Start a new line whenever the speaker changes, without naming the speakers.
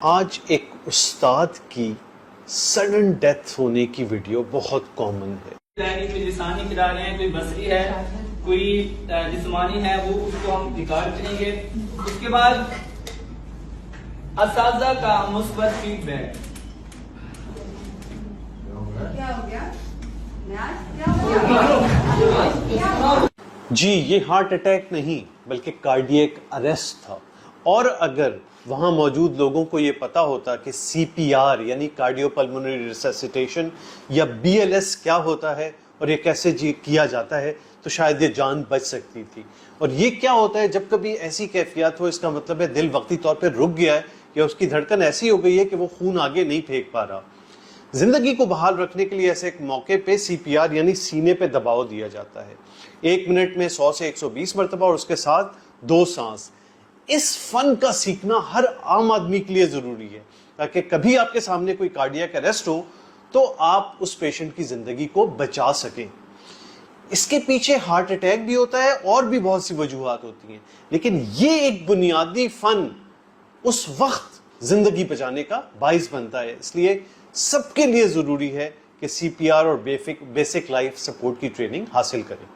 آج ایک استاد کی سڈن ڈیتھ ہونے کی ویڈیو بہت کامن ہے.
کوئی لسانی کرا رہے ہیں، کوئی بصری ہے، کوئی جسمانی ہے، وہ اس کو ہم ریکارڈ کریں گے. اس کے بعد اساتذہ کا مثبت فیڈ بیک.
جی یہ ہارٹ اٹیک نہیں بلکہ کارڈیک اریسٹ تھا، اور اگر وہاں موجود لوگوں کو یہ پتا ہوتا کہ سی پی آر یعنی کارڈیو پلمونری ریسسیٹیشن یا بی ایل ایس کیا ہوتا ہے اور یہ کیسے کیا جاتا ہے تو شاید یہ جان بچ سکتی تھی. اور یہ کیا ہوتا ہے جب کبھی ایسی کیفیت ہو، اس کا مطلب ہے دل وقتی طور پہ رک گیا ہے یا اس کی دھڑکن ایسی ہو گئی ہے کہ وہ خون آگے نہیں پھینک پا رہا. زندگی کو بحال رکھنے کے لیے ایسے ایک موقع پہ سی پی آر یعنی سینے پہ دباؤ دیا جاتا ہے. 1 منٹ میں 100 سے 120 مرتبہ اور اس کے ساتھ 2 سانس. اس فن کا سیکھنا ہر عام آدمی کے لیے ضروری ہے تاکہ کبھی آپ کے سامنے کوئی کارڈیاک اریسٹ ہو تو آپ اس پیشنٹ کی زندگی کو بچا سکیں. اس کے پیچھے ہارٹ اٹیک بھی ہوتا ہے اور بھی بہت سی وجوہات ہوتی ہیں، لیکن یہ ایک بنیادی فن اس وقت زندگی بچانے کا باعث بنتا ہے. اس لیے سب کے لیے ضروری ہے کہ سی پی آر اور بیسک لائف سپورٹ کی ٹریننگ حاصل کریں.